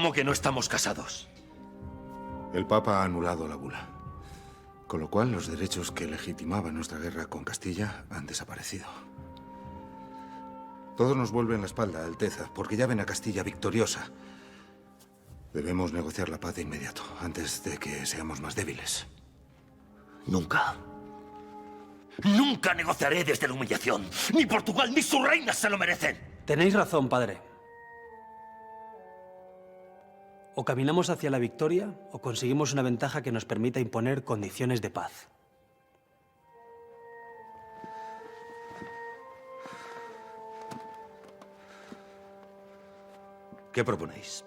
¿Cómo que no estamos casados? El Papa ha anulado la bula, con lo cual los derechos que legitimaban nuestra guerra con Castilla han desaparecido. Todo nos vuelve en la espalda, Alteza, porque ya ven a Castilla victoriosa. Debemos negociar la paz de inmediato, antes de que seamos más débiles. Nunca. Nunca negociaré desde la humillación. Ni Portugal ni su reina se lo merecen. Tenéis razón, padre. O caminamos hacia la victoria o conseguimos una ventaja que nos permita imponer condiciones de paz. ¿Qué proponéis?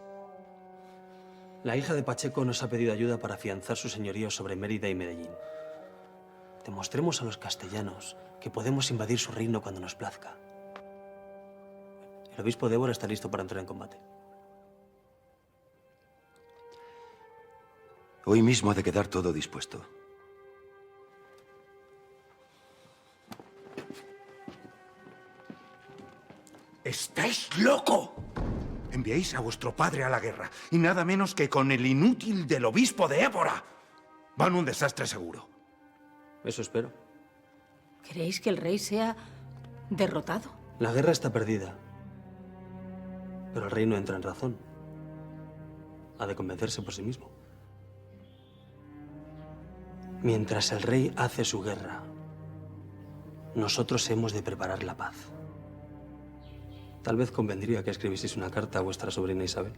La hija de Pacheco nos ha pedido ayuda para afianzar su señorío sobre Mérida y Medellín. Demostremos a los castellanos que podemos invadir su reino cuando nos plazca. El obispo de Évora está listo para entrar en combate. Hoy mismo ha de quedar todo dispuesto. ¡Estáis loco! Enviáis a vuestro padre a la guerra, y nada menos que con el inútil del obispo de Évora. Van un desastre seguro. Eso espero. ¿Queréis que el rey sea derrotado? La guerra está perdida. Pero el rey no entra en razón. Ha de convencerse por sí mismo. Mientras el rey hace su guerra, nosotros hemos de preparar la paz. Tal vez convendría que escribieseis una carta a vuestra sobrina Isabel.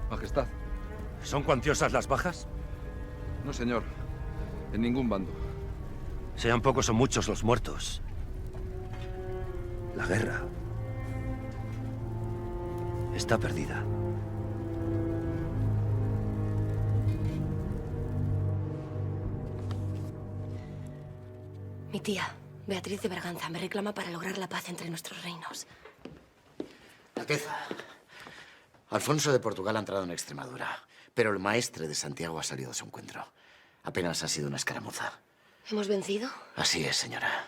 Majestad. ¿Son cuantiosas las bajas? No, señor. En ningún bando. Sean pocos o muchos los muertos. La guerra está perdida. Mi tía, Beatriz de Braganza, me reclama para lograr la paz entre nuestros reinos. Alteza, Alfonso de Portugal ha entrado en Extremadura, pero el maestre de Santiago ha salido de su encuentro. Apenas ha sido una escaramuza. ¿Hemos vencido? Así es, señora.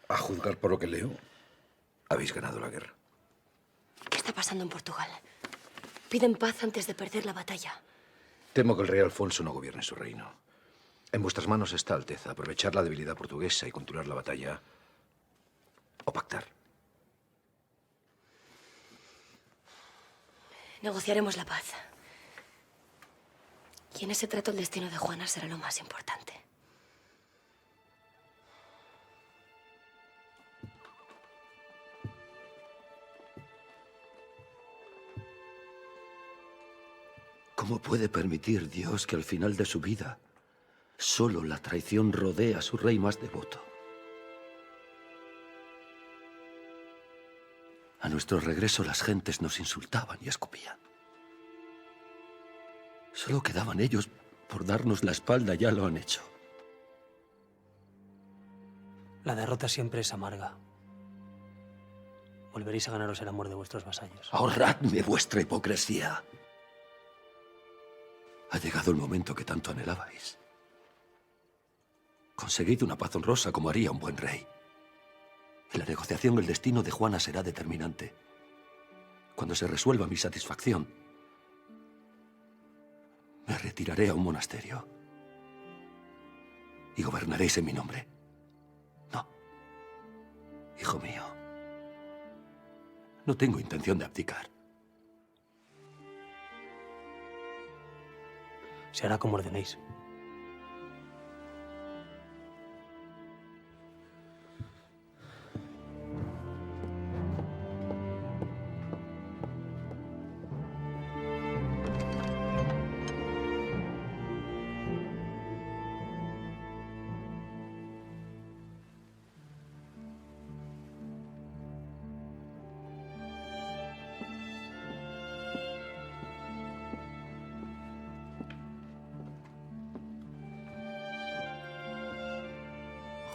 A juzgar por lo que leo, habéis ganado la guerra. ¿Qué está pasando en Portugal? Piden paz antes de perder la batalla. Temo que el rey Alfonso no gobierne su reino. En vuestras manos está, Alteza, aprovechar la debilidad portuguesa y continuar la batalla o pactar. Negociaremos la paz. Y en ese trato el destino de Juana será lo más importante. ¿Cómo puede permitir Dios que al final de su vida solo la traición rodee a su rey más devoto? A nuestro regreso las gentes nos insultaban y escupían. Solo quedaban ellos por darnos la espalda, ya lo han hecho. La derrota siempre es amarga. Volveréis a ganaros el amor de vuestros vasallos. Ahorradme vuestra hipocresía. Ha llegado el momento que tanto anhelabais. Conseguid una paz honrosa como haría un buen rey. En la negociación el destino de Juana será determinante. Cuando se resuelva mi satisfacción, me retiraré a un monasterio y gobernaréis en mi nombre. No, hijo mío, No tengo intención de abdicar. Se hará como ordenéis.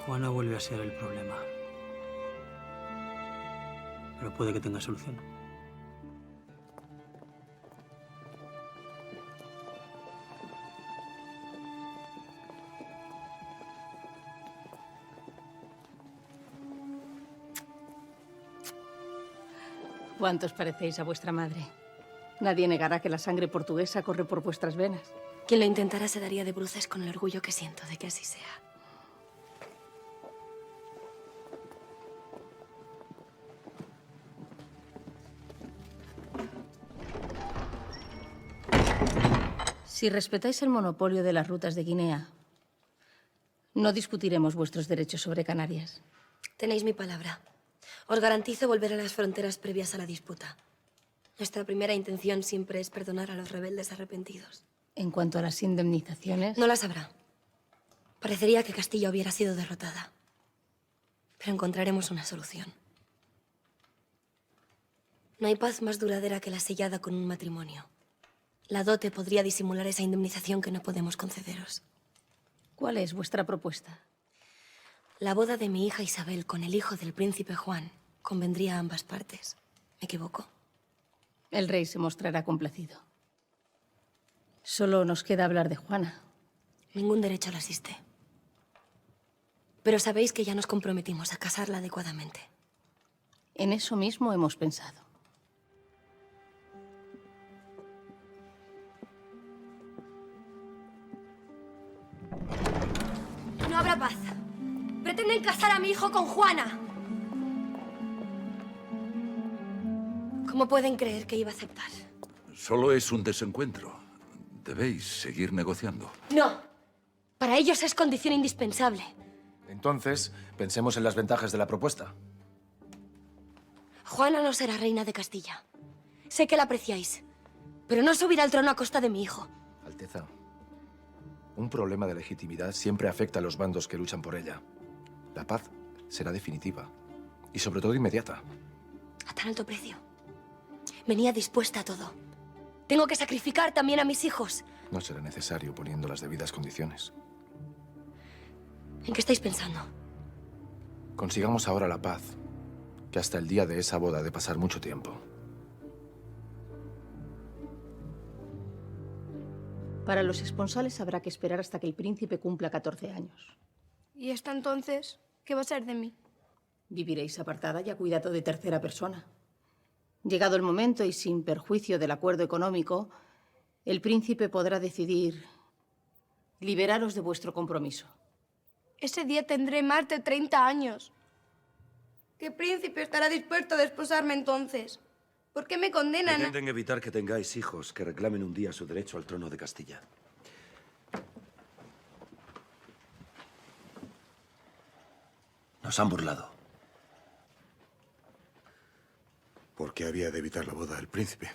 Juana vuelve a ser el problema. Pero puede que tenga solución. ¿Cuántos parecéis a vuestra madre? Nadie negará que la sangre portuguesa corre por vuestras venas. Quien lo intentara se daría de bruces con el orgullo que siento de que así sea. Si respetáis el monopolio de las rutas de Guinea, no discutiremos vuestros derechos sobre Canarias. Tenéis mi palabra. Os garantizo volver a las fronteras previas a la disputa. Nuestra primera intención siempre es perdonar a los rebeldes arrepentidos. En cuanto a las indemnizaciones... No las habrá. Parecería que Castilla hubiera sido derrotada. Pero encontraremos una solución. No hay paz más duradera que la sellada con un matrimonio. La dote podría disimular esa indemnización que no podemos concederos. ¿Cuál es vuestra propuesta? La boda de mi hija Isabel con el hijo del príncipe Juan convendría a ambas partes. ¿Me equivoco? El rey se mostrará complacido. Solo nos queda hablar de Juana. Ningún derecho la asiste. Pero sabéis que ya nos comprometimos a casarla adecuadamente. En eso mismo hemos pensado. No habrá paz. Pretenden casar a mi hijo con Juana. ¿Cómo pueden creer que iba a aceptar? Solo es un desencuentro. Debéis seguir negociando. No. Para ellos es condición indispensable. Entonces, pensemos en las ventajas de la propuesta. Juana no será reina de Castilla. Sé que la apreciáis, pero no subirá al trono a costa de mi hijo. Alteza, un problema de legitimidad siempre afecta a los bandos que luchan por ella. La paz será definitiva y sobre todo inmediata. ¿A tan alto precio? Venía dispuesta a todo. Tengo que sacrificar también a mis hijos. No será necesario poniendo las debidas condiciones. ¿En qué estáis pensando? Consigamos ahora la paz, que hasta el día de esa boda ha de pasar mucho tiempo. Para los esponsales habrá que esperar hasta que el príncipe cumpla 14 años. ¿Y hasta entonces qué va a ser de mí? Viviréis apartada y a cuidado de tercera persona. Llegado el momento y sin perjuicio del acuerdo económico, el príncipe podrá decidir liberaros de vuestro compromiso. Ese día tendré más de 30 años. ¿Qué príncipe estará dispuesto a desposarme entonces? ¿Por qué me condenan a...? Pretenden evitar que tengáis hijos que reclamen un día su derecho al trono de Castilla. Nos han burlado. ¿Por qué había de evitar la boda del príncipe?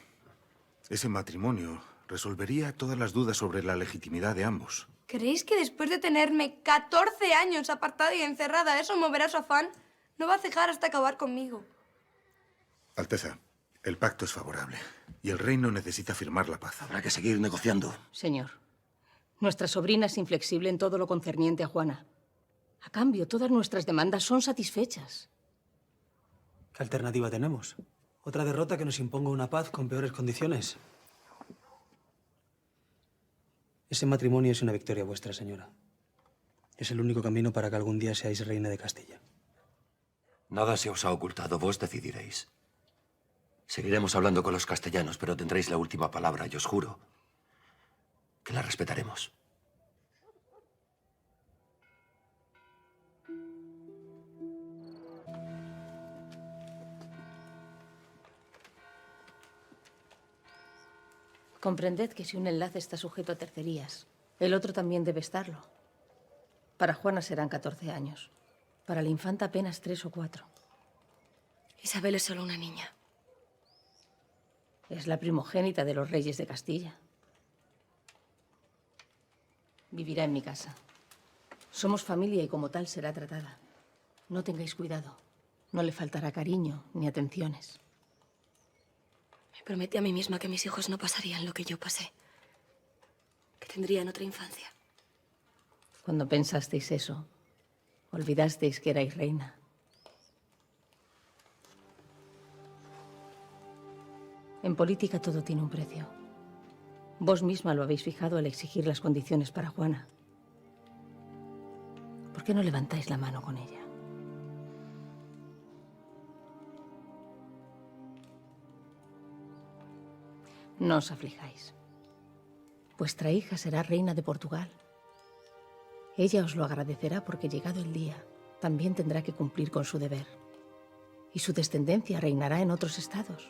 Ese matrimonio resolvería todas las dudas sobre la legitimidad de ambos. ¿Creéis que después de tenerme 14 años apartada y encerrada, eso moverá su afán? No va a cejar hasta acabar conmigo. Alteza, el pacto es favorable y el reino necesita firmar la paz. Habrá que seguir negociando. Señor, nuestra sobrina es inflexible en todo lo concerniente a Juana. A cambio, todas nuestras demandas son satisfechas. ¿Qué alternativa tenemos? ¿Otra derrota que nos imponga una paz con peores condiciones? Ese matrimonio es una victoria vuestra, señora. Es el único camino para que algún día seáis reina de Castilla. Nada se os ha ocultado, vos decidiréis. Seguiremos hablando con los castellanos, pero tendréis la última palabra y os juro que la respetaremos. Comprended que si un enlace está sujeto a tercerías, el otro también debe estarlo. Para Juana serán 14 años. Para la infanta apenas 3 o 4. Isabel es solo una niña. Es la primogénita de los reyes de Castilla. Vivirá en mi casa. Somos familia y como tal será tratada. No tengáis cuidado. No le faltará cariño ni atenciones. Me prometí a mí misma que mis hijos no pasarían lo que yo pasé. Que tendrían otra infancia. Cuando pensasteis eso, olvidasteis que erais reina. En política todo tiene un precio. Vos misma lo habéis fijado al exigir las condiciones para Juana. ¿Por qué no levantáis la mano con ella? No os aflijáis. Vuestra hija será reina de Portugal. Ella os lo agradecerá porque llegado el día, también tendrá que cumplir con su deber. Y su descendencia reinará en otros estados.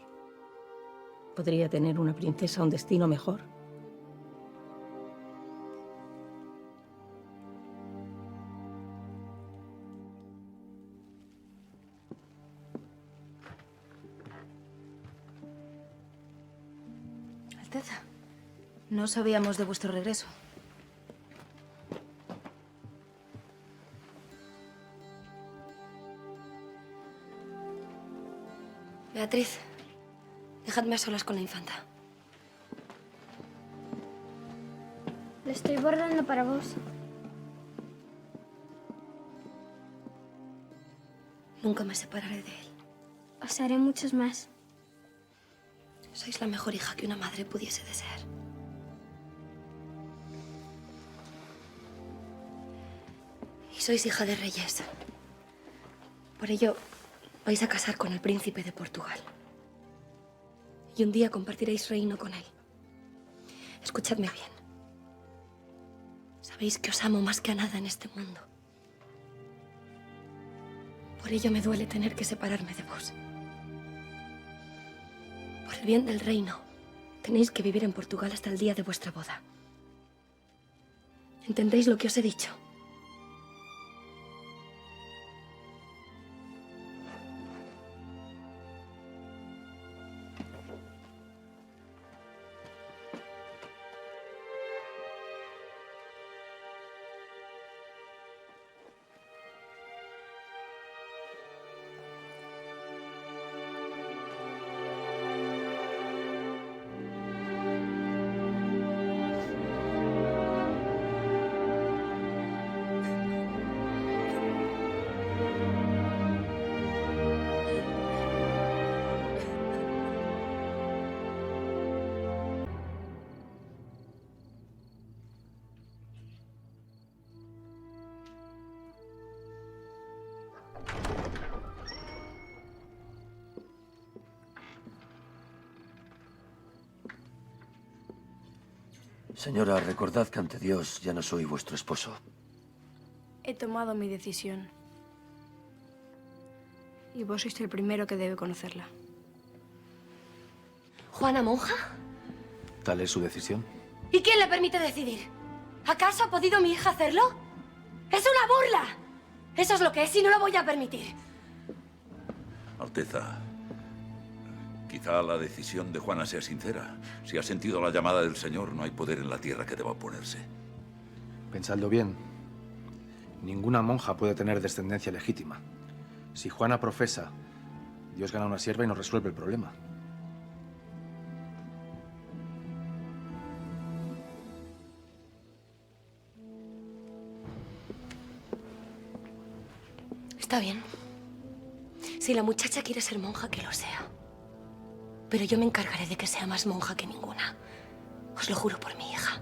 ¿Podría tener una princesa un destino mejor? Alteza, no sabíamos de vuestro regreso. Beatriz, dejadme a solas con la infanta. Lo estoy bordando para vos. Nunca me separaré de él. Os haré muchos más. Sois la mejor hija que una madre pudiese desear. Y sois hija de reyes. Por ello, vais a casar con el príncipe de Portugal. Y un día compartiréis reino con él. Escuchadme bien. Sabéis que os amo más que a nada en este mundo. Por ello me duele tener que separarme de vos. Por el bien del reino, tenéis que vivir en Portugal hasta el día de vuestra boda. ¿Entendéis lo que os he dicho? Señora, recordad que ante Dios ya no soy vuestro esposo. He tomado mi decisión. Y vos sois el primero que debe conocerla. ¿Juana monja? ¿Tal es su decisión? ¿Y quién le permite decidir? ¿Acaso ha podido mi hija hacerlo? ¡Es una burla! Eso es lo que es y no lo voy a permitir. Alteza, quizá la decisión de Juana sea sincera. Si ha sentido la llamada del Señor, no hay poder en la tierra que deba oponerse. Pensadlo bien. Ninguna monja puede tener descendencia legítima. Si Juana profesa, Dios gana una sierva y nos resuelve el problema. Está bien. Si la muchacha quiere ser monja, que lo sea. Pero yo me encargaré de que sea más monja que ninguna. Os lo juro por mi hija.